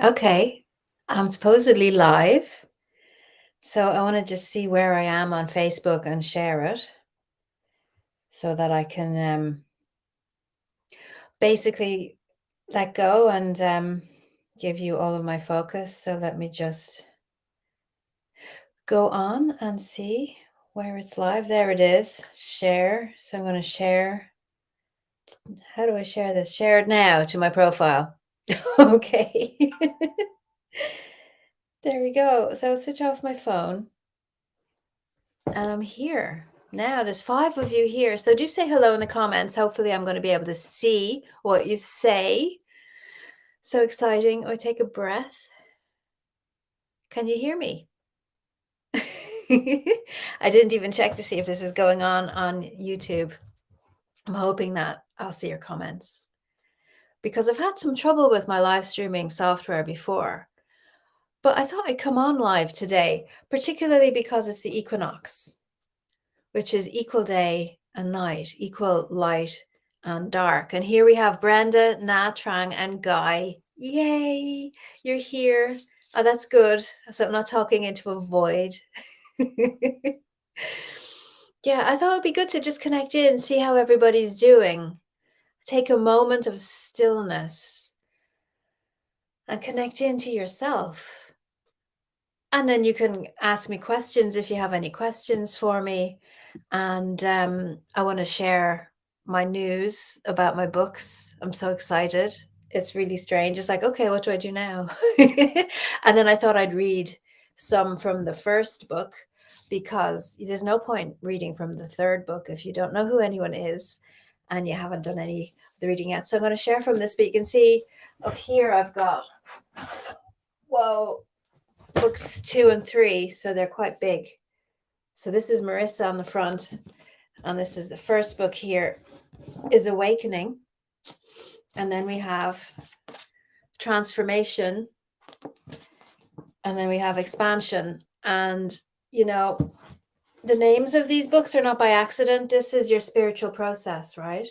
Okay, I'm supposedly live, so I want to just see where I am on Facebook and share it so that I can basically let go and give you all of my focus. So let me just go on and see where it's live. There it is. Share. So I'm going to share. How do I share this? Share it now to my profile. Okay. There we go. So I'll switch off my phone. And I'm here. Now there's 5 of you here. So do say hello in the comments. Hopefully I'm going to be able to see what you say. So exciting. I take a breath. Can you hear me? I didn't even check to see if this was going on YouTube. I'm hoping that I'll see your comments because I've had some trouble with my live streaming software before. But I thought I'd come on live today, particularly because it's the equinox, which is equal day and night, equal light and dark. And here we have Brenda, Na, Trang, and Guy. Yay, you're here. Oh, that's good. So I'm not talking into a void. Yeah, I thought it'd be good to just connect in and see how everybody's doing. Take a moment of stillness and connect into yourself. And then you can ask me questions if you have any questions for me. And I want to share my news about my books. I'm so excited. It's really strange. It's like, okay, what do I do now? And then I thought I'd read some from the first book because there's no point reading from the third book if you don't know who anyone is and you haven't done any of the reading yet. So I'm going to share from this, but you can see up here I've got, whoa, books 2 and 3. So they're quite big. So this is Marissa on the front, and this is the first book here, is Awakening. And then we have Transformation, and then we have Expansion. And, you know, the names of these books are not by accident. This is your spiritual process, right?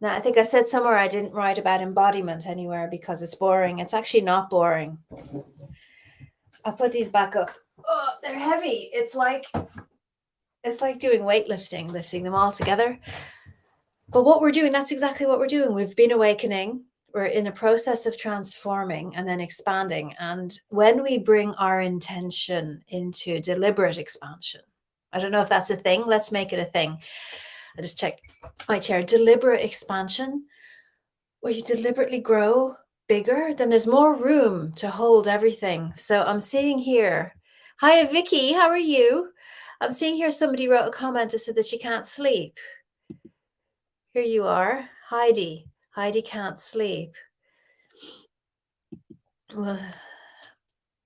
Now, I think I said somewhere I didn't write about embodiment anywhere because it's boring. It's actually not boring. I'll put these back up. Oh, they're heavy. It's like doing weightlifting, lifting them all together. But what we're doing, that's exactly what we're doing. We've been awakening. We're in a process of transforming and then expanding. And when we bring our intention into deliberate expansion, I don't know if that's a thing. Let's make it a thing. I just checked my chair. Deliberate expansion, where you deliberately grow bigger, then there's more room to hold everything. So I'm seeing here. Hi, Vicky. How are you? I'm seeing here somebody wrote a comment that said that she can't sleep. Here you are, Heidi. Heidi can't sleep. Well,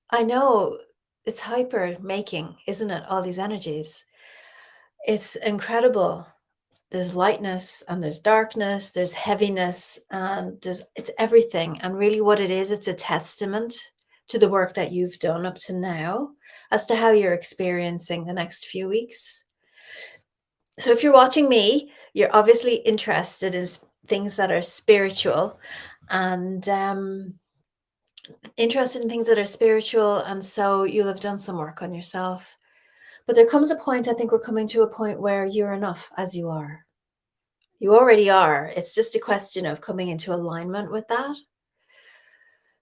I know it's hyper making, isn't it? All these energies. It's incredible. There's lightness and there's darkness, there's heaviness, and it's everything. And really what it is, it's a testament to the work that you've done up to now as to how you're experiencing the next few weeks. So if you're watching me, you're obviously interested in things that are spiritual and interested in things that are spiritual. And so you'll have done some work on yourself. But there comes a point, I think we're coming to a point where you're enough as you are. You already are. It's just a question of coming into alignment with that.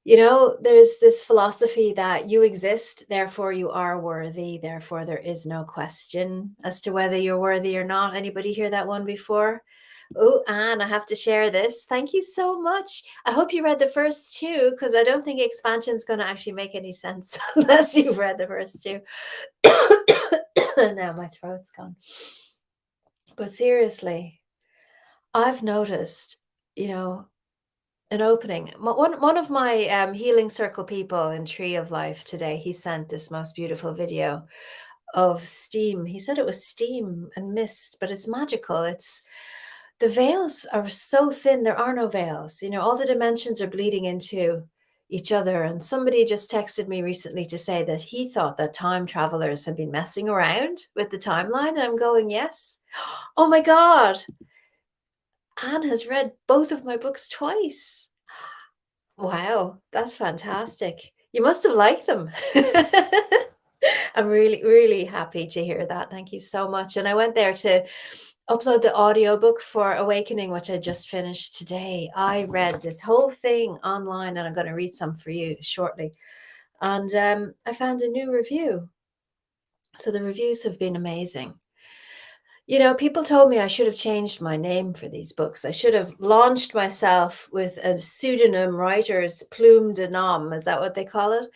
You know, there's this philosophy that you exist, therefore you are worthy, therefore there is no question as to whether you're worthy or not. Anybody hear that one before? Oh, Anne, I have to share this. Thank you so much. I hope you read the first 2 because I don't think expansion is going to actually make any sense unless you've read the first 2. Now my throat's gone. But seriously, I've noticed, you know, an opening. One of my healing circle people in Tree of Life today, he sent this most beautiful video of steam. He said it was steam and mist, but it's magical. It's the veils are so thin, there are no veils. You know, all the dimensions are bleeding into each other. And somebody just texted me recently to say that he thought that time travelers had been messing around with the timeline. And I'm going, yes. Oh my God. Anne has read both of my books twice. Wow, that's fantastic. You must have liked them. I'm really, really happy to hear that. Thank you so much. And I went there to upload the audiobook for Awakening, which I just finished today. I read this whole thing online and I'm going to read some for you shortly. And I found a new review. So the reviews have been amazing. You know, people told me I should have changed my name for these books. I should have launched myself with a pseudonym, writer's plume de nom. Is that what they call it?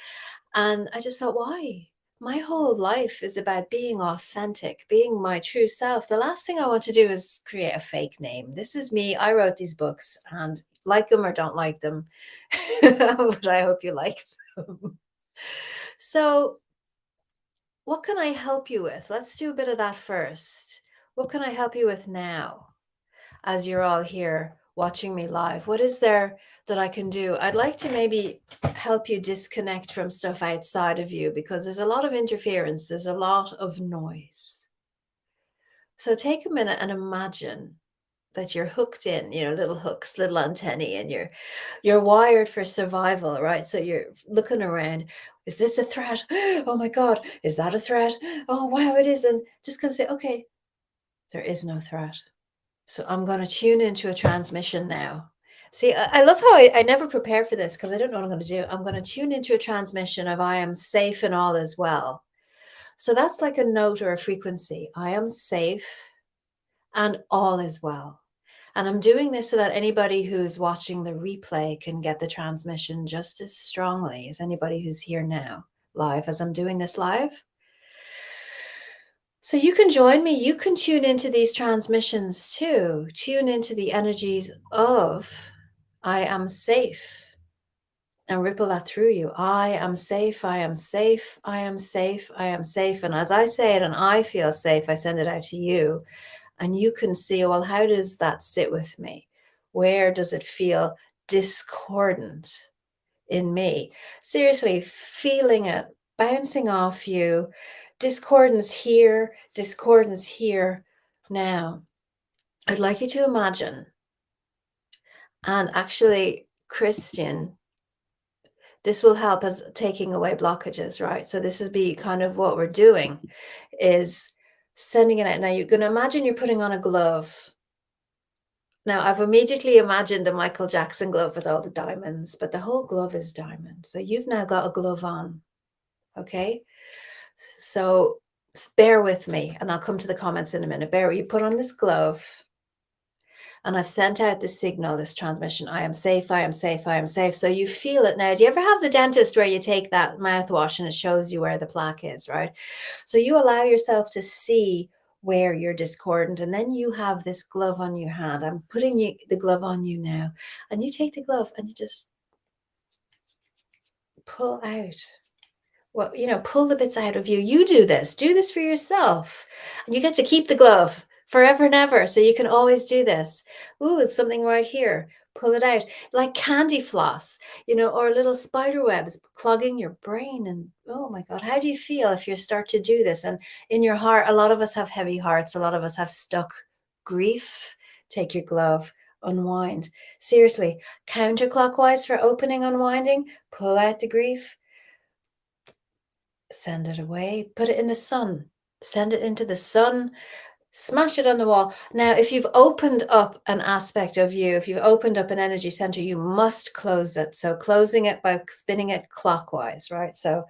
And I just thought, why? My whole life is about being authentic, being my true self. The last thing I want to do is create a fake name. This is me. I wrote these books and like them or don't like them. But I hope you like them. So, what can I help you with? Let's do a bit of that first. What can I help you with now as you're all here watching me live? What is there that I can do? I'd like to maybe help you disconnect from stuff outside of you because there's a lot of interference, there's a lot of noise. So take a minute and imagine that you're hooked in, you know, little hooks, little antennae, and you're wired for survival, right? So you're looking around. Is this a threat? Oh my God, is that a threat? Oh wow, it is. And just gonna say, okay, there is no threat. So I'm gonna tune into a transmission now. See, I love how I never prepare for this because I don't know what I'm gonna do. I'm gonna tune into a transmission of I am safe and all is well. So that's like a note or a frequency. I am safe and all is well. And I'm doing this so that anybody who's watching the replay can get the transmission just as strongly as anybody who's here now, live, as I'm doing this live. So you can join me. You can tune into these transmissions too. Tune into the energies of I am safe and ripple that through you. I am safe. I am safe. I am safe. I am safe. And as I say it and I feel safe, I send it out to you. And you can see, well, how does that sit with me? Where does it feel discordant in me? Seriously, feeling it bouncing off you. Discordance here, discordance here. Now, I'd like you to imagine, and actually, Christian, this will help us taking away blockages, right? So this is be kind of what we're doing is sending it out. Now you're going to imagine you're putting on a glove. Now, I've immediately imagined the Michael Jackson glove with all the diamonds, but the whole glove is diamond. So you've now got a glove on, okay? So bear with me, and I'll come to the comments in a minute. Bear, you put on this glove, and I've sent out this signal, this transmission. I am safe, I am safe, I am safe. So you feel it now. Do you ever have the dentist where you take that mouthwash and it shows you where the plaque is, right? So you allow yourself to see where you're discordant, and then you have this glove on your hand. I'm putting the glove on you now, and you take the glove and you just pull out. Well, you know, pull the bits out of you. You do this for yourself, and you get to keep the glove forever and ever. So you can always do this. Ooh, it's something right here. Pull it out like candy floss, you know, or little spider webs clogging your brain. And oh my God, how do you feel if you start to do this? And in your heart, a lot of us have heavy hearts. A lot of us have stuck grief. Take your glove, unwind. Seriously, counterclockwise for opening, unwinding, pull out the grief, send it away, put it in the sun, send it into the sun, smash it on the wall. Now, if you've opened up an aspect of you, if you've opened up an energy center, you must close it. So closing it by spinning it clockwise, right? So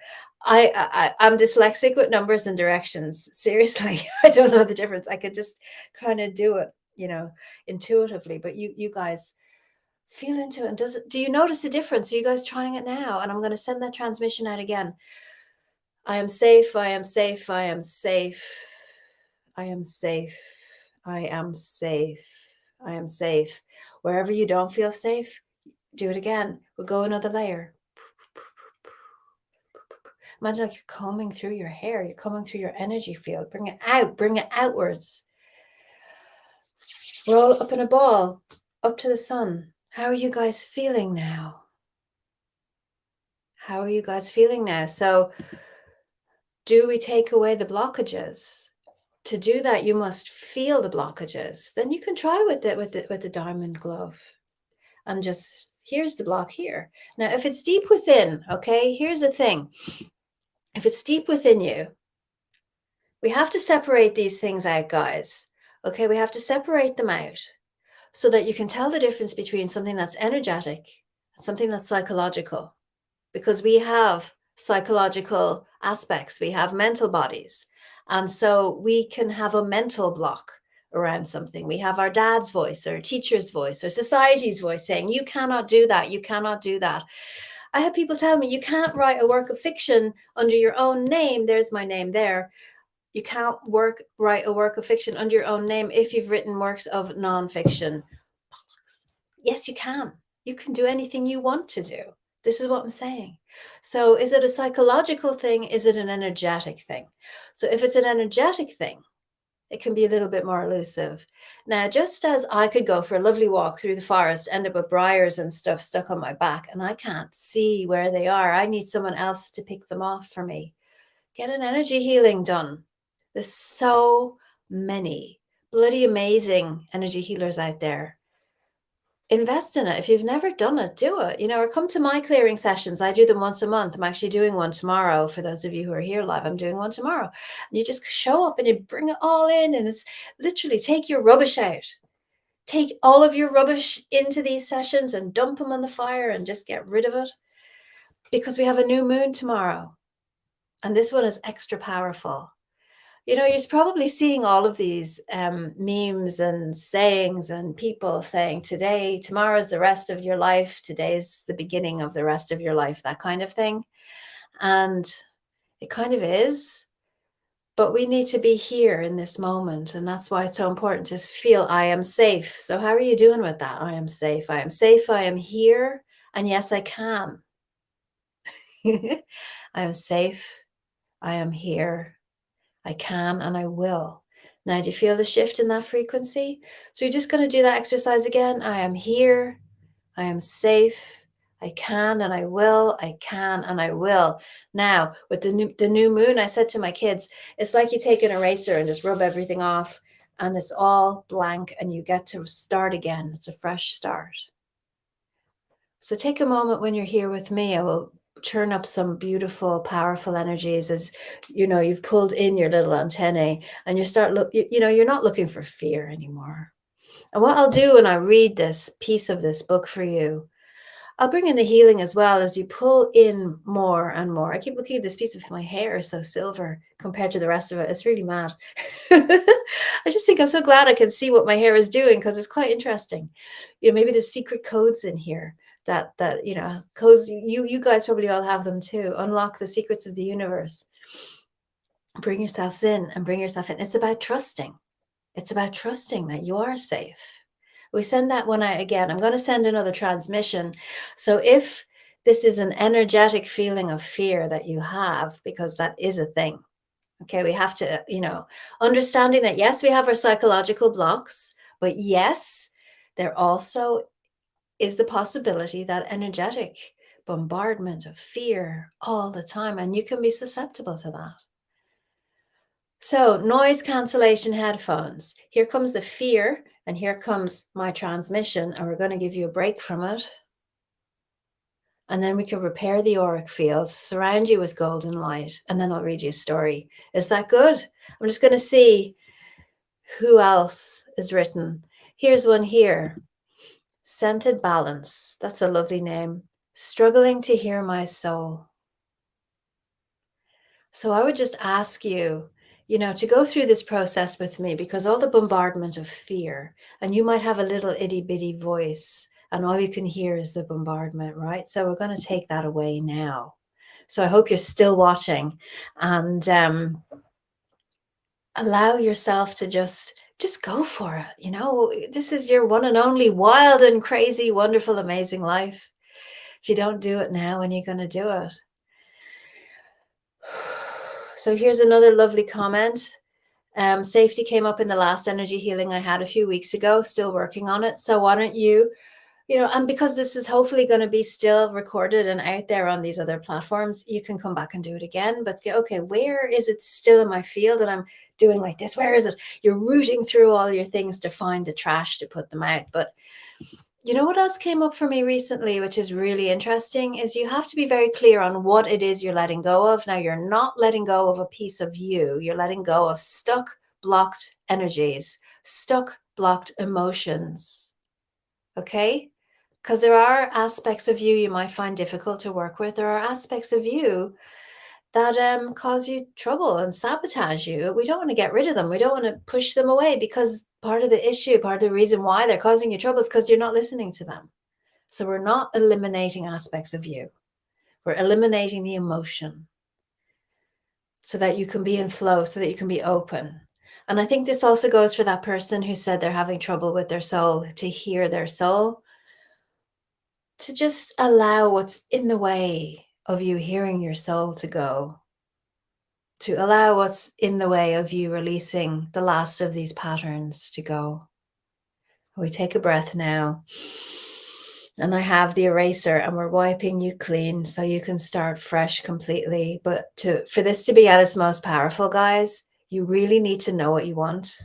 I'm dyslexic with numbers and directions. Seriously, I don't know the difference. I could just kind of do it, you know, intuitively, but you guys feel into it. And do you notice the difference? Are you guys trying it now? And I'm going to send that transmission out again. I am safe, I am safe, I am safe. I am safe. I am safe. I am safe. Wherever you don't feel safe, do it again. We'll go another layer. Imagine like you're combing through your hair, you're combing through your energy field. Bring it outwards. Roll up in a ball, up to the sun. How are you guys feeling now? How are you guys feeling now? So, do we take away the blockages? To do that, you must feel the blockages. Then you can try with the diamond glove and just Here's the block here. Now, if it's deep within, okay, here's the thing. If it's deep within you, we have to separate these things out, guys. Okay, we have to separate them out so that you can tell the difference between something that's energetic and something that's psychological. Because we have psychological aspects, we have mental bodies. And so we can have a mental block around something. We have our dad's voice or teacher's voice or society's voice saying, you cannot do that, you cannot do that. I have people tell me, you can't write a work of fiction under your own name. There's my name there. You can't write a work of fiction under your own name if you've written works of nonfiction. Yes, you can. You can do anything you want to do. This is what I'm saying. So is it a psychological thing? Is it an energetic thing? So if it's an energetic thing, it can be a little bit more elusive. Now, just as I could go for a lovely walk through the forest, end up with briars and stuff stuck on my back, and I can't see where they are. I need someone else to pick them off for me. Get an energy healing done. There's so many bloody amazing energy healers out there. Invest in it. If you've never done it, do it, or come to my clearing sessions. I do them once a month. I'm actually doing one tomorrow. For those of you who are here live, I'm doing one tomorrow. And you just show up and you bring it all in, and it's literally take your rubbish out. Take all of your rubbish into these sessions and dump them on the fire and just get rid of it. Because we have a new moon tomorrow. And this one is extra powerful. You're probably seeing all of these memes and sayings and people saying tomorrow's the rest of your life. Today's the beginning of the rest of your life, that kind of thing. And it kind of is, but we need to be here in this moment. And that's why it's so important to feel I am safe. So how are you doing with that? I am safe. I am safe. I am here. And yes, I can. I am safe. I am here. I can and I will. Now, do you feel the shift in that frequency? So you're just going to do that exercise again. I am here. I am safe. I can and I will. I can and I will. Now, with the new moon, I said to my kids, it's like you take an eraser and just rub everything off and it's all blank and you get to start again. It's a fresh start. So take a moment when you're here with me. I will churn up some beautiful, powerful energies as you've pulled in your little antennae and you're not looking for fear anymore. And what I'll do when I read this piece of this book for you, I'll bring in the healing as well as you pull in more and more. I keep looking at this piece of my hair is so silver compared to the rest of it. It's really mad. I just think I'm so glad I can see what my hair is doing because it's quite interesting. Maybe there's secret codes in here that codes you guys probably all have them too. Unlock the secrets of the universe. Bring yourselves in and bring yourself in. It's about trusting. It's about trusting that you are safe. We send that one out again. I'm going to send another transmission. So if this is an energetic feeling of fear that you have, because that is a thing, okay, we have to, understanding that, yes, we have our psychological blocks, but yes, there also is the possibility that energetic bombardment of fear all the time, and you can be susceptible to that. So noise cancellation headphones. Here comes the fear, and here comes my transmission, and we're going to give you a break from it. And then we can repair the auric field, surround you with golden light, and then I'll read you a story. Is that good? I'm just going to see who else is written. Here's one here. Scented Balance. That's a lovely name. Struggling to hear my soul. So I would just ask you, to go through this process with me, because all the bombardment of fear, and you might have a little itty bitty voice and all you can hear is the bombardment, right? So we're going to take that away now. So I hope you're still watching and allow yourself to just go for it. This is your one and only wild and crazy, wonderful, amazing life. If you don't do it now, when are you going to do it? So here's another lovely comment. Safety came up in the last energy healing I had a few weeks ago, still working on it. So why don't you, and because this is hopefully going to be still recorded and out there on these other platforms, you can come back and do it again. But okay, where is it still in my field and I'm doing like this? Where is it? You're rooting through all your things to find the trash to put them out. But You know what else came up for me recently, which is really interesting, is you have to be very clear on what it is you're letting go of. Now, you're not letting go of a piece of you, you're letting go of stuck, blocked energies, stuck, blocked emotions. Okay? Because there are aspects of you might find difficult to work with. There are aspects of you that cause you trouble and sabotage you. We don't want to get rid of them. We don't want to push them away, because part of the issue, part of the reason why they're causing you trouble is because you're not listening to them. So we're not eliminating aspects of you. We're eliminating the emotion so that you can be in flow, so that you can be open. And I think this also goes for that person who said they're having trouble with their soul, to hear their soul, to just allow what's in the way of you hearing your soul to go, to allow what's in the way of you releasing the last of these patterns to go. We take a breath now. And I have the eraser and we're wiping you clean so you can start fresh completely. But for this to be at its most powerful, guys, you really need to know what you want.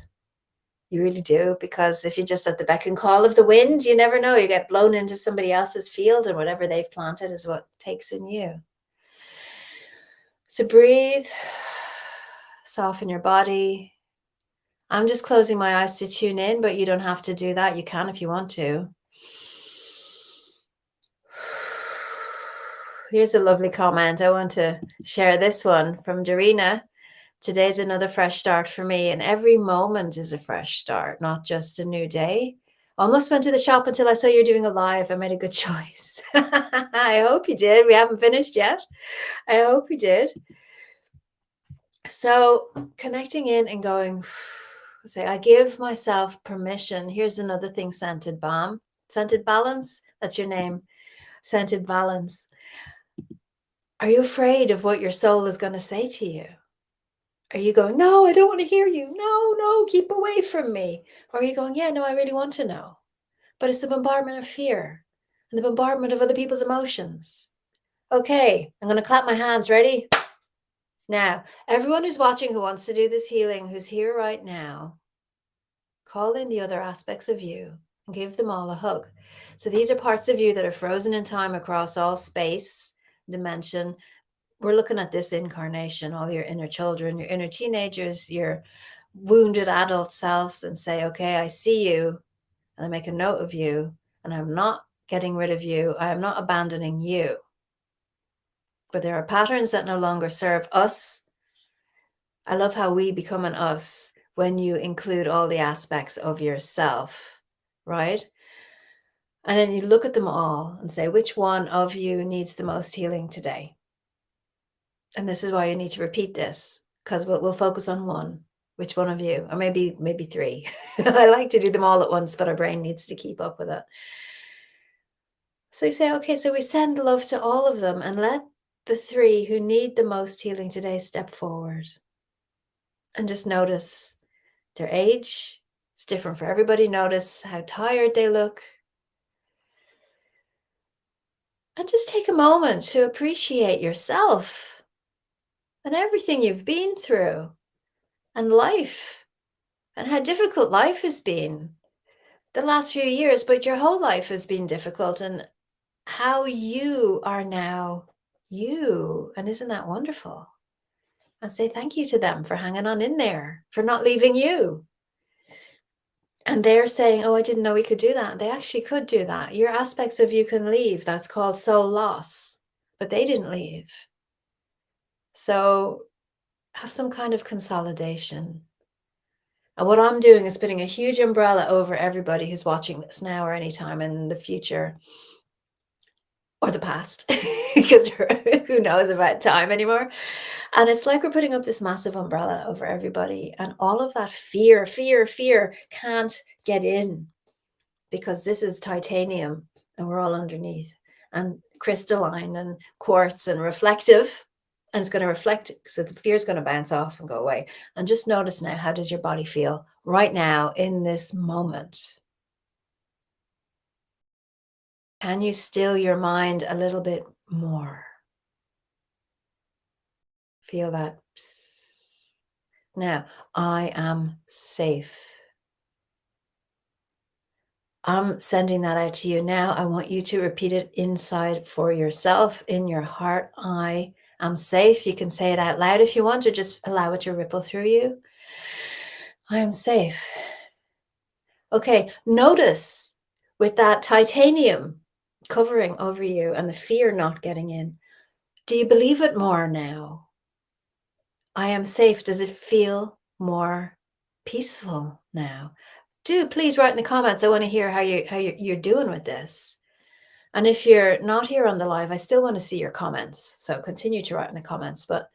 You really do, because if you're just at the beck and call of the wind, you never know. You get blown into somebody else's field, and whatever they've planted is what takes in you. So breathe, soften your body. I'm just closing my eyes to tune in, but you don't have to do that. You can if you want to. Here's a lovely comment. I want to share this one from Darina. Today's another fresh start for me, and every moment is a fresh start, not just a new day. Almost went to the shop until I saw you're doing a live. I made a good choice. I hope you did. We haven't finished yet. I hope you did. So connecting in and going, say, I give myself permission. Here's another thing, scented balm, scented balance. That's your name, scented balance. Are you afraid of what your soul is going to say to you? Are you going, no, I don't want to hear you. No, keep away from me. Or are you going, yeah, no, I really want to know. But it's the bombardment of fear and the bombardment of other people's emotions. Okay, I'm going to clap my hands. Ready? Now, everyone who's watching who wants to do this healing, who's here right now, call in the other aspects of you and give them all a hug. So these are parts of you that are frozen in time across all space, dimension. We're looking at this incarnation, all your inner children, your inner teenagers, your wounded adult selves, and say, okay, I see you, and I make a note of you, and I'm not getting rid of you. I am not abandoning you. But there are patterns that no longer serve us. I love how we become an us when you include all the aspects of yourself, right? And then you look at them all and say, which one of you needs the most healing today? And this is why you need to repeat this, because we'll focus on one. Which one of you? Or maybe three. I like to do them all at once, but our brain needs to keep up with it. So you say, okay, so we send love to all of them, and let the three who need the most healing today step forward. And just notice their age. It's different for everybody. Notice how tired they look. And just take a moment to appreciate yourself and everything you've been through, and life, and how difficult life has been the last few years, but your whole life has been difficult, and how you are now you. And isn't that wonderful? And say thank you to them for hanging on in there, for not leaving you. And they're saying, oh, I didn't know we could do that. They actually could do that. Your aspects of you can leave. That's called soul loss. But they didn't leave. So have some kind of consolidation. And what I'm doing is putting a huge umbrella over everybody who's watching this now or anytime in the future or the past, because who knows about time anymore. And it's like we're putting up this massive umbrella over everybody, and all of that fear can't get in, because this is titanium and we're all underneath, and crystalline and quartz and reflective, and it's going to reflect, so the fear is going to bounce off and go away. And just notice now, how does your body feel right now in this moment? Can you still your mind a little bit more? Feel that. Now, I am safe. I'm sending that out to you now. I want you to repeat it inside for yourself, in your heart. I am safe. You can say it out loud if you want, or just allow it to ripple through you. I am safe. Okay, notice with that titanium covering over you and the fear not getting in, do you believe it more now? I am safe. Does it feel more peaceful now? Do please write in the comments. I want to hear how you're doing with this. And if you're not here on the live, I still want to see your comments. So continue to write in the comments. But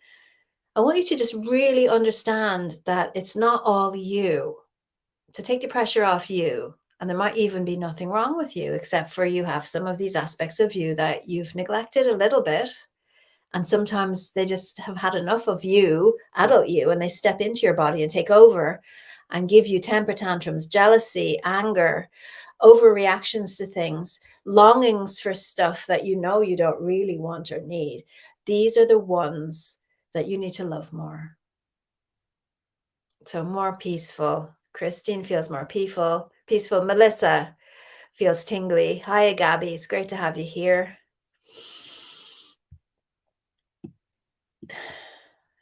I want you to just really understand that it's not all you, to take the pressure off you. And there might even be nothing wrong with you, except for you have some of these aspects of you that you've neglected a little bit. And sometimes they just have had enough of you, adult you, and they step into your body and take over and give you temper tantrums, jealousy, anger, overreactions to things, longings for stuff that you know you don't really want or need. These are the ones that you need to love more. So more peaceful. Christine feels more peaceful. Peaceful. Melissa feels tingly. Hi, Gabby. It's great to have you here.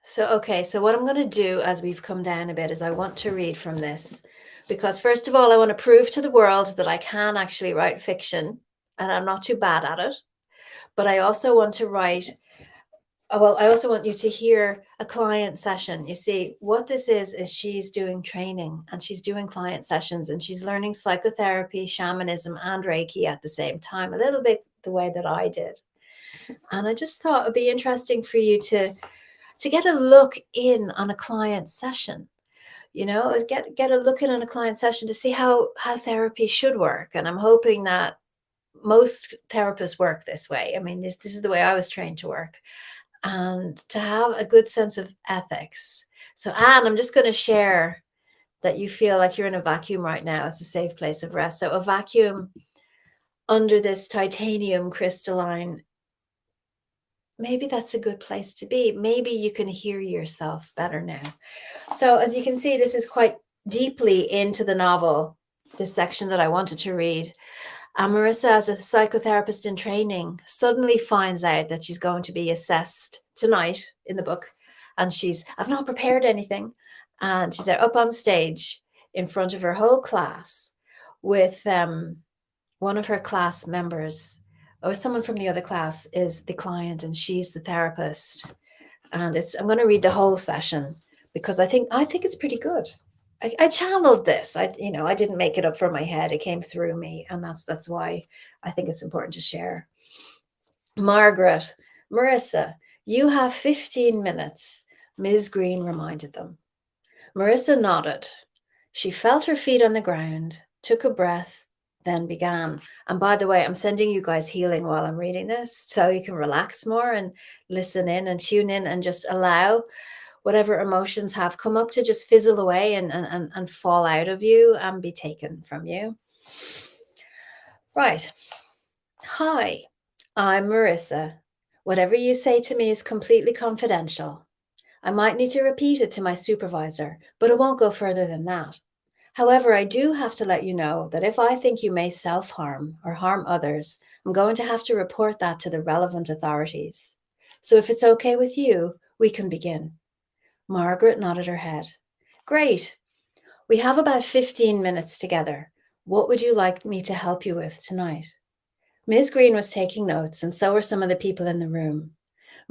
So, okay, so what I'm going to do as we've come down a bit is I want to read from this because, first of all, I want to prove to the world that I can actually write fiction and I'm not too bad at it. But I also want to write, well, I also want you to hear a client session. You see, what this is she's doing training and she's doing client sessions and she's learning psychotherapy, shamanism, and Reiki at the same time, a little bit the way that I did. And I just thought it'd be interesting for you to get a look in on a client session, get a look in on a client session to see how therapy should work. And I'm hoping that most therapists work this way. I mean, this is the way I was trained to work, and to have a good sense of ethics. So, Anne, I'm just going to share that you feel like you're in a vacuum right now. It's a safe place of rest. So a vacuum under this titanium crystalline, maybe that's a good place to be. Maybe you can hear yourself better now. So as you can see, this is quite deeply into the novel, this section that I wanted to read. Marissa, as a psychotherapist in training, suddenly finds out that she's going to be assessed tonight in the book. And I've not prepared anything. And she's there up on stage in front of her whole class with one of her class members, or someone from the other class is the client and she's the therapist. And I'm going to read the whole session because I think it's pretty good. I channeled this. I didn't make it up from my head. It came through me. And that's why I think it's important to share. Margaret, Marissa, you have 15 minutes, Ms. Green reminded them. Marissa nodded. She felt her feet on the ground, took a breath, then began. And by the way, I'm sending you guys healing while I'm reading this so you can relax more and listen in and tune in and just allow whatever emotions have come up to just fizzle away and fall out of you and be taken from you. Right. Hi, I'm Marissa. Whatever you say to me is completely confidential. I might need to repeat it to my supervisor, but it won't go further than that. However, I do have to let you know that if I think you may self-harm or harm others, I'm going to have to report that to the relevant authorities. So if it's okay with you, we can begin. Margaret nodded her head. Great. We have about 15 minutes together. What would you like me to help you with tonight? Ms. Green was taking notes, and so were some of the people in the room.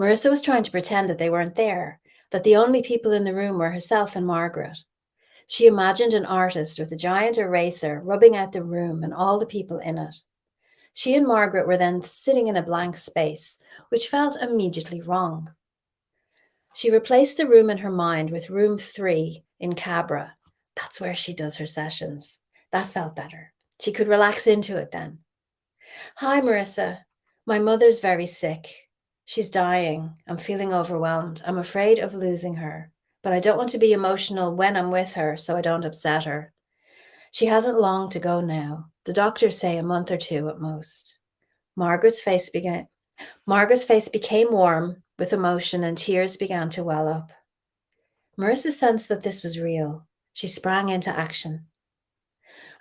Marissa was trying to pretend that they weren't there, that the only people in the room were herself and Margaret. She imagined an artist with a giant eraser rubbing out the room and all the people in it. She and Margaret were then sitting in a blank space, which felt immediately wrong. She replaced the room in her mind with room 3 in Cabra. That's where she does her sessions. That felt better. She could relax into it then. Hi, Marissa. My mother's very sick. She's dying. I'm feeling overwhelmed. I'm afraid of losing her, but I don't want to be emotional when I'm with her so I don't upset her. She hasn't long to go now. The doctors say a month or 2 at most. Margaret's face became warm with emotion and tears began to well up. Marissa sensed that this was real. She sprang into action.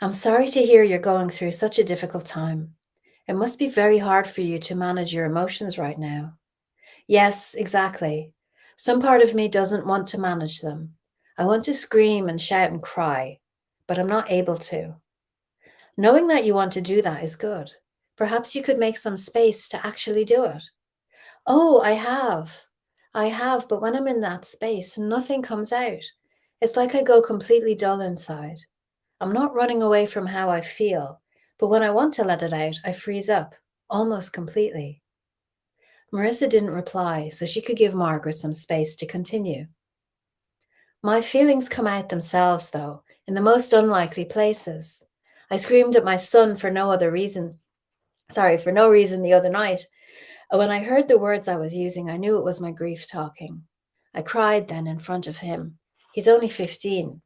I'm sorry to hear you're going through such a difficult time. It must be very hard for you to manage your emotions right now. Yes, exactly. Some part of me doesn't want to manage them. I want to scream and shout and cry, but I'm not able to. Knowing that you want to do that is good. Perhaps you could make some space to actually do it. Oh, I have. I have, but when I'm in that space, nothing comes out. It's like I go completely dull inside. I'm not running away from how I feel, but when I want to let it out, I freeze up, almost completely. Marissa didn't reply, so she could give Margaret some space to continue. My feelings come out themselves, though, in the most unlikely places. I screamed at my son for no reason the other night. When I heard the words I was using, I knew it was my grief talking. I cried then in front of him. He's only 15.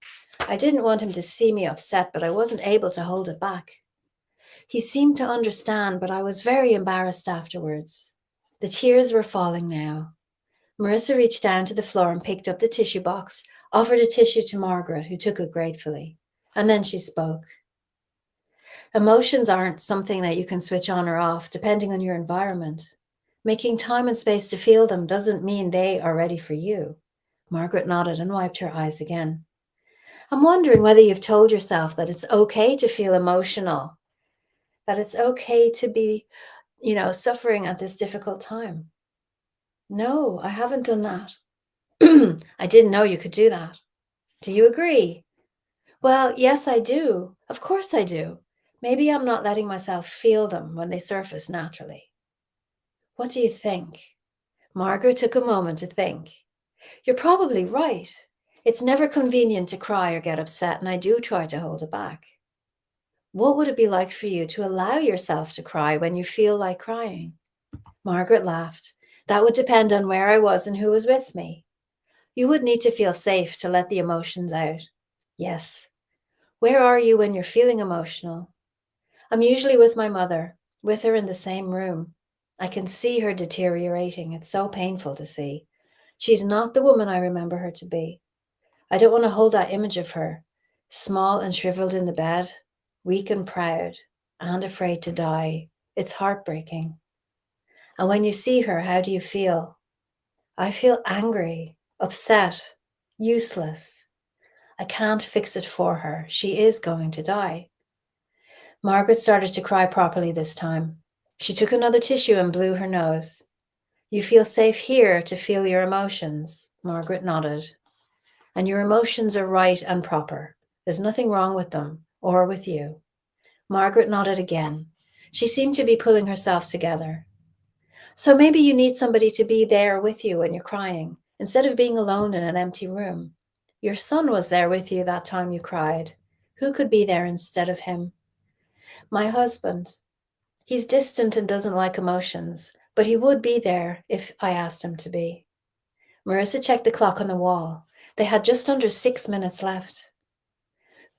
I didn't want him to see me upset, but I wasn't able to hold it back. He seemed to understand, but I was very embarrassed afterwards. The tears were falling now. Marissa reached down to the floor and picked up the tissue box, offered a tissue to Margaret, who took it gratefully. And then she spoke. Emotions aren't something that you can switch on or off, depending on your environment. Making time and space to feel them doesn't mean they are ready for you. Margaret nodded and wiped her eyes again. I'm wondering whether you've told yourself that it's okay to feel emotional, that it's okay to be, suffering at this difficult time. No, I haven't done that. I didn't know you could do that. Do you agree? Well, yes, I do. Of course I do. Maybe I'm not letting myself feel them when they surface naturally. What do you think? Margaret took a moment to think. You're probably right. It's never convenient to cry or get upset, and I do try to hold it back. What would it be like for you to allow yourself to cry when you feel like crying? Margaret laughed. That would depend on where I was and who was with me. You would need to feel safe to let the emotions out. Yes. Where are you when you're feeling emotional? I'm usually with my mother, with her in the same room. I can see her deteriorating. It's so painful to see. She's not the woman I remember her to be. I don't want to hold that image of her, small and shriveled in the bed, weak and proud, and afraid to die. It's heartbreaking. And when you see her, how do you feel? I feel angry, upset, useless. I can't fix it for her. She is going to die. Margaret started to cry properly this time. She took another tissue and blew her nose. You feel safe here to feel your emotions. Margaret nodded. And your emotions are right and proper. There's nothing wrong with them or with you. Margaret nodded again. She seemed to be pulling herself together. So maybe you need somebody to be there with you when you're crying, instead of being alone in an empty room. Your son was there with you that time you cried. Who could be there instead of him? My husband. He's distant and doesn't like emotions, but he would be there if I asked him to be. Marissa checked the clock on the wall. They had just under 6 minutes left.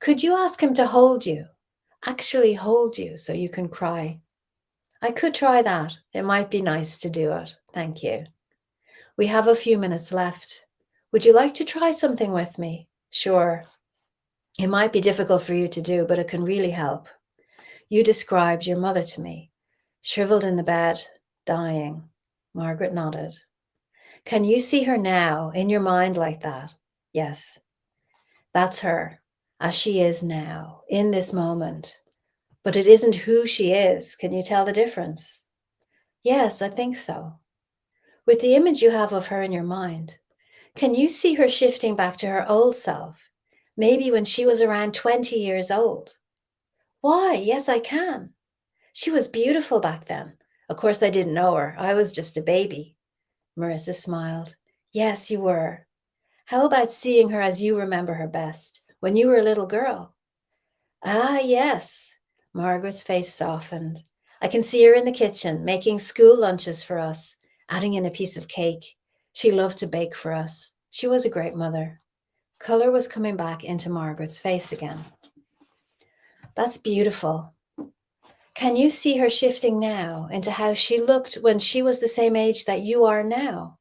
Could you ask him to hold you? Actually hold you so you can cry. I could try that. It might be nice to do it. Thank you. We have a few minutes left. Would you like to try something with me? Sure. It might be difficult for you to do, but it can really help. You described your mother to me, shriveled in the bed, dying. Margaret nodded. Can you see her now in your mind like that? Yes. That's her, as she is now, in this moment. But it isn't who she is. Can you tell the difference? Yes, I think so. With the image you have of her in your mind, can you see her shifting back to her old self? Maybe when she was around 20 years old. Why? Yes, I can. She was beautiful back then. Of course, I didn't know her. I was just a baby. Marissa smiled. Yes, you were. How about seeing her as you remember her best, when you were a little girl? Ah, yes. Margaret's face softened. I can see her in the kitchen, making school lunches for us, adding in a piece of cake. She loved to bake for us. She was a great mother. Color was coming back into Margaret's face again. That's beautiful. Can you see her shifting now into how she looked when she was the same age that you are now?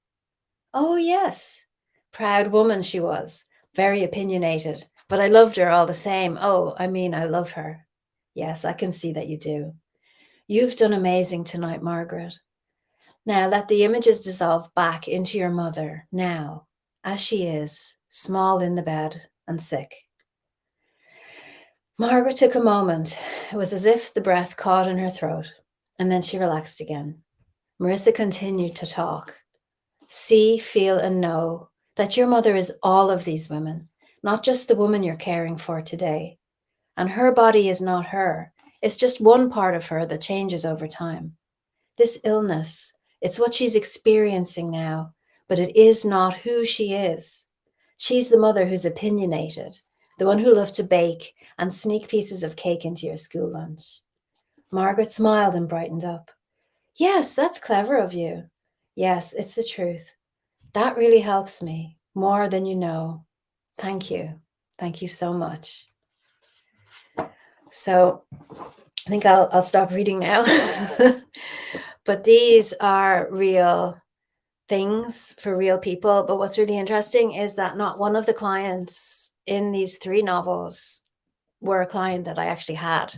Oh, yes. Proud woman she was, very opinionated, but I loved her all the same. Oh, I mean, I love her. Yes, I can see that you do. You've done amazing tonight, Margaret. Now let the images dissolve back into your mother now, as she is, small in the bed and sick. Margaret took a moment. It was as if the breath caught in her throat, and then she relaxed again. Marissa continued to talk. See, feel, and know that your mother is all of these women, not just the woman you're caring for today. And her body is not her. It's just one part of her that changes over time. This illness, it's what she's experiencing now, but it is not who she is. She's the mother who's opinionated, the one who loved to bake and sneak pieces of cake into your school lunch. Margaret smiled and brightened up. Yes, that's clever of you. Yes, it's the truth. That really helps me more than you know. Thank you. Thank you so much. So I think I'll stop reading now. But these are real things for real people. But what's really interesting is that not one of the clients in these 3 novels were a client that I actually had.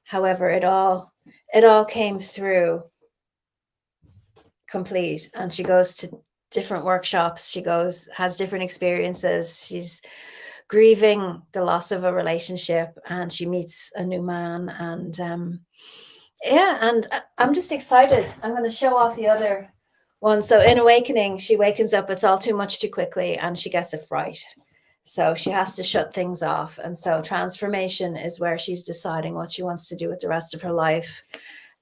However, it all came through complete, and she goes to different workshops. She has different experiences. She's grieving the loss of a relationship, and she meets a new man, and yeah, and I'm just excited. I'm going to show off the other one. So in Awakening, she wakens up, it's all too much too quickly, and she gets a fright. So she has to shut things off. And so Transformation is where she's deciding what she wants to do with the rest of her life.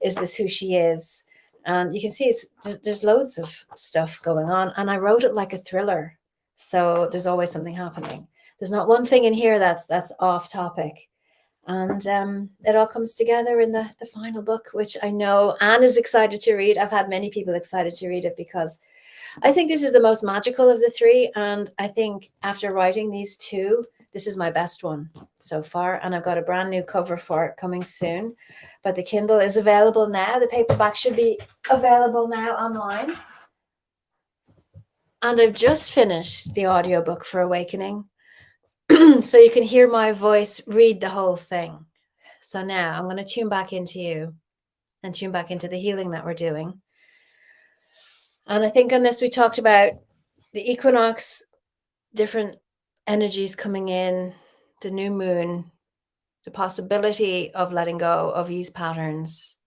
Is this who she is? And you can see there's loads of stuff going on. And I wrote it like a thriller. So there's always something happening. There's not one thing in here that's off topic. And it all comes together in the final book, which I know Anne is excited to read. I've had many people excited to read it because I think this is the most magical of the 3. And I think after writing these 2, this is my best one so far. And I've got a brand new cover for it coming soon. But the Kindle is available now. The paperback should be available now online. And I've just finished the audiobook for Awakening. So you can hear my voice read the whole thing. So now I'm going to tune back into you and tune back into the healing that we're doing. And I think on this, we talked about the equinox, different energies coming in, the new moon, the possibility of letting go of these patterns.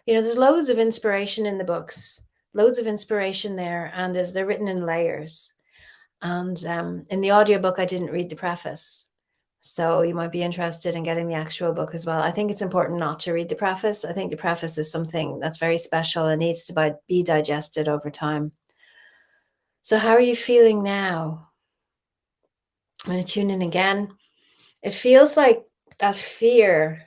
You know, there's loads of inspiration in the books, loads of inspiration there, and they're written in layers. And in the audiobook, I didn't read the preface. So you might be interested in getting the actual book as well. I think it's important not to read the preface. I think the preface is something that's very special and needs to be digested over time. So how are you feeling now? I'm going to tune in again. It feels like that fear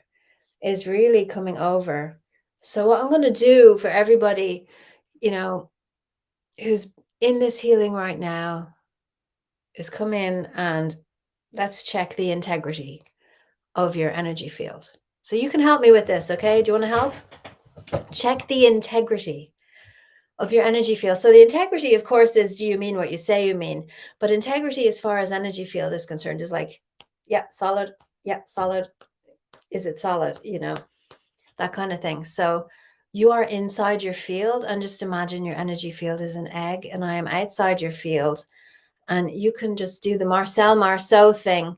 is really coming over. So what I'm going to do for everybody, you know, who's in this healing right now is come in and let's check the integrity of your energy field. So you can help me with this, okay? Do you want to help? Check the integrity of your energy field. So the integrity, of course, is do you mean what you say you mean? But integrity, as far as energy field is concerned, is like, yeah, solid. Yeah, solid. Is it solid? You know, that kind of thing. So you are inside your field, and just imagine your energy field is an egg, and I am outside your field. And you can just do the Marcel Marceau thing,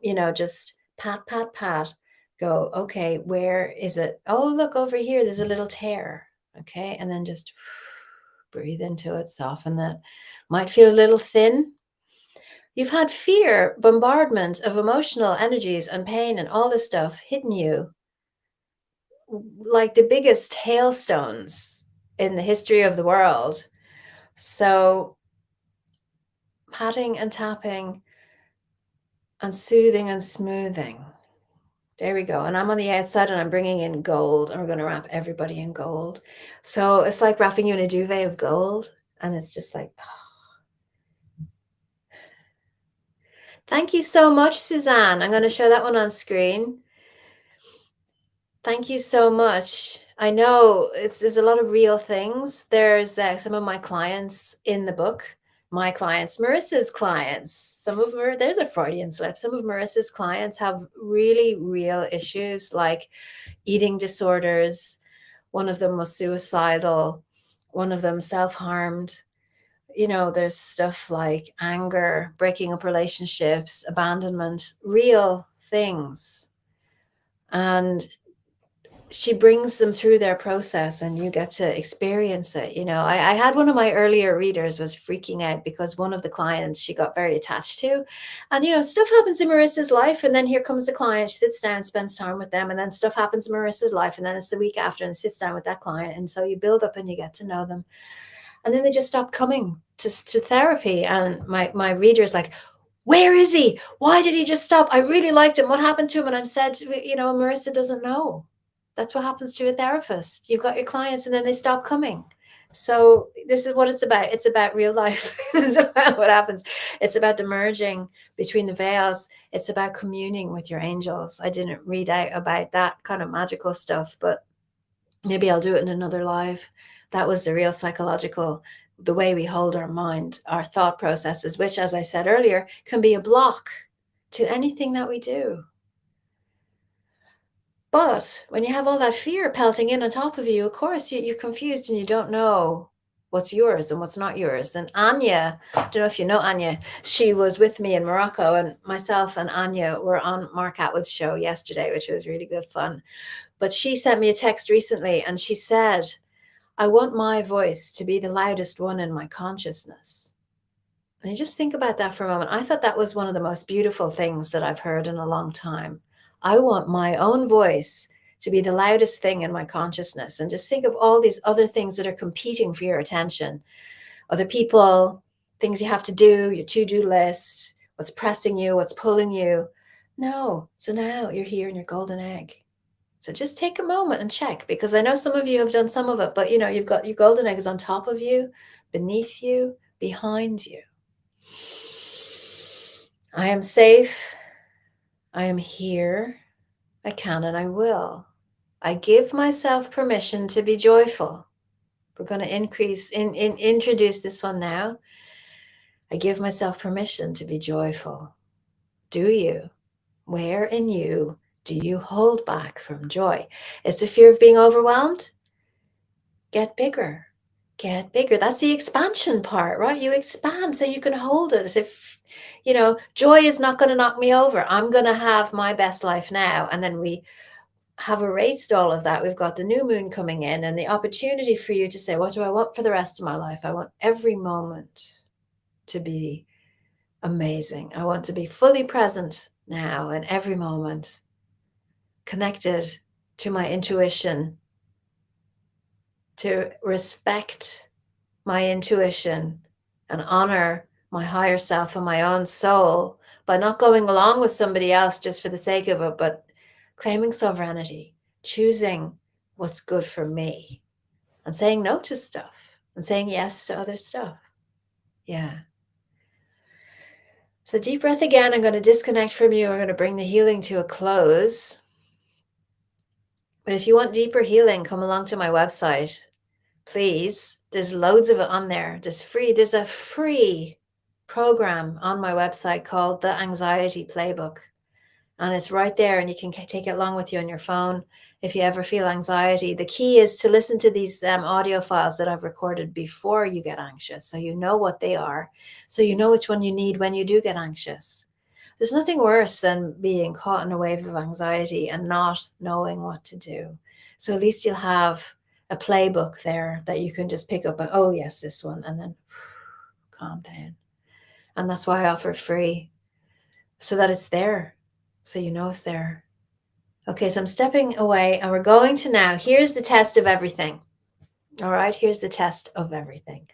you know, just pat, pat, pat, go, okay, where is it? Oh, look over here, there's a little tear. Okay. And then just breathe into it, soften it. Might feel a little thin. You've had fear, bombardment of emotional energies and pain and all this stuff hitting you like the biggest hailstones in the history of the world. So patting and tapping and soothing and smoothing. There we go. And I'm on the outside and I'm bringing in gold, and we're going to wrap everybody in gold. So it's like wrapping you in a duvet of gold. And it's just like, oh. Thank you so much, Suzanne. I'm going to show that one on screen. Thank you so much. I know there's a lot of real things. There's some of my clients in the book. my clients, Marissa's clients, some of her, there's a Freudian slip. Some of Marissa's clients have really real issues like eating disorders. One of them was suicidal. One of them self-harmed. There's stuff like anger, breaking up relationships, abandonment, real things. And she brings them through their process and you get to experience it. I had one of my earlier readers was freaking out because one of the clients she got very attached to, and stuff happens in Marissa's life, and then here comes the client, she sits down, spends time with them, and then stuff happens in Marissa's life, and then it's the week after and sits down with that client, and so you build up and you get to know them, and then they just stop coming to therapy. And my reader is like, where is he? Why did he just stop? I really liked him. What happened to him? And I'm said, Marissa doesn't know. That's what happens to a therapist. You've got your clients and then they stop coming. So this is what it's about. It's about real life. It's about what happens. It's about the merging between the veils. It's about communing with your angels. I didn't read out about that kind of magical stuff, but maybe I'll do it in another live. That was the real psychological, the way we hold our mind, our thought processes, which, as I said earlier, can be a block to anything that we do. But when you have all that fear pelting in on top of you, of course, you're confused and you don't know what's yours and what's not yours. And Anya, I don't know if you know Anya, she was with me in Morocco, and myself and Anya were on Mark Atwood's show yesterday, which was really good fun. But she sent me a text recently and she said, I want my voice to be the loudest one in my consciousness. And you just think about that for a moment. I thought that was one of the most beautiful things that I've heard in a long time. I want my own voice to be the loudest thing in my consciousness. And just think of all these other things that are competing for your attention. Other people, things you have to do, your to-do list, what's pressing you, what's pulling you. No. So now you're here in your golden egg. So just take a moment and check, because I know some of you have done some of it, but you've got your golden eggs on top of you, beneath you, behind you. I am safe. I am here. I can and I will. I give myself permission to be joyful. We're going to introduce this one now. I give myself permission to be joyful. Do you? Where in you do you hold back from joy? It's the fear of being overwhelmed? Get bigger. Get bigger. That's the expansion part, right? You expand so you can hold it as if, joy is not going to knock me over. I'm going to have my best life now. And then we have erased all of that. We've got the new moon coming in and the opportunity for you to say, what do I want for the rest of my life? I want every moment to be amazing. I want to be fully present now in every moment, connected to my intuition, to respect my intuition and honor my higher self and my own soul by not going along with somebody else just for the sake of it, but claiming sovereignty, choosing what's good for me, and saying no to stuff and saying yes to other stuff. Yeah. So deep breath again. I'm going to disconnect from you. I'm going to bring the healing to a close. But if you want deeper healing, come along to my website. Please, there's loads of it on there. There's a free program on my website called the Anxiety Playbook. And it's right there, and you can take it along with you on your phone if you ever feel anxiety. The key is to listen to these audio files that I've recorded before you get anxious, so you know what they are, so you know which one you need when you do get anxious. There's nothing worse than being caught in a wave of anxiety and not knowing what to do. So at least you'll have a playbook there that you can just pick up and, oh yes, this one, and then calm down. And that's why I offer it free, so that it's there, so you know it's there. Okay, so I'm stepping away and we're going to now, here's the test of everything. All right, here's the test of everything.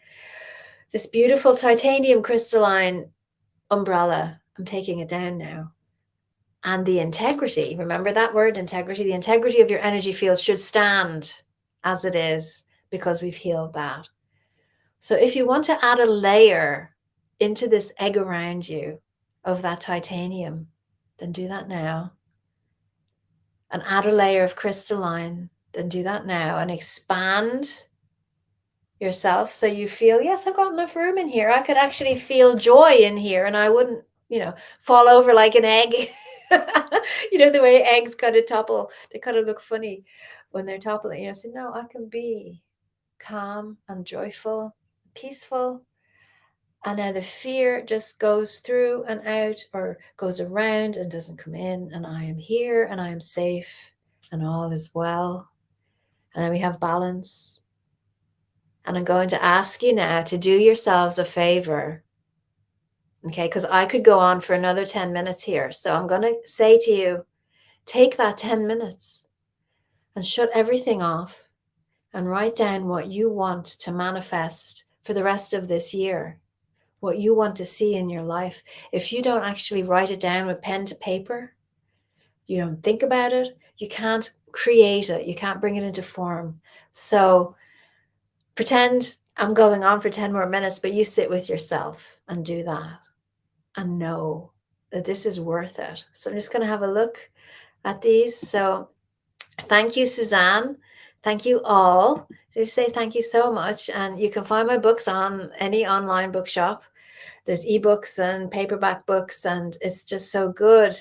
This beautiful titanium crystalline umbrella, I'm taking it down now. And the integrity, remember that word, integrity? The integrity of your energy field should stand as it is, because we've healed that. So if you want to add a layer into this egg around you of that titanium, then do that now. And add a layer of crystalline, then do that now, and expand yourself so you feel, yes, I've got enough room in here. I could actually feel joy in here and I wouldn't, fall over like an egg. The way eggs kind of topple, they kind of look funny when they're toppling. So no, I can be calm and joyful, peaceful. And then the fear just goes through and out or goes around and doesn't come in. And I am here and I am safe and all is well. And then we have balance. And I'm going to ask you now to do yourselves a favor. Okay, because I could go on for another 10 minutes here. So I'm going to say to you, take that 10 minutes and shut everything off and write down what you want to manifest for the rest of this year, what you want to see in your life. If you don't actually write it down with pen to paper, you don't think about it, you can't create it, you can't bring it into form. So pretend I'm going on for 10 more minutes, but you sit with yourself and do that and know that this is worth it. So I'm just going to have a look at these. So thank you, Suzanne. Thank you all. Just say thank you so much. And you can find my books on any online bookshop. There's ebooks and paperback books, and it's just so good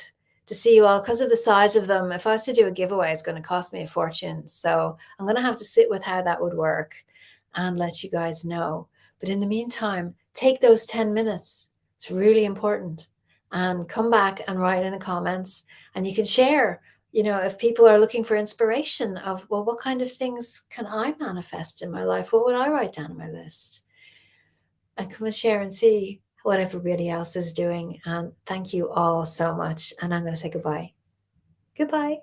to see you all because of the size of them. If I was to do a giveaway, it's going to cost me a fortune. So I'm going to have to sit with how that would work and let you guys know. But in the meantime, take those 10 minutes. It's really important. And come back and write in the comments, and you can share, if people are looking for inspiration of, well, what kind of things can I manifest in my life? What would I write down on my list? And come and share and see what everybody else is doing. And thank you all so much. And I'm going to say goodbye. Goodbye.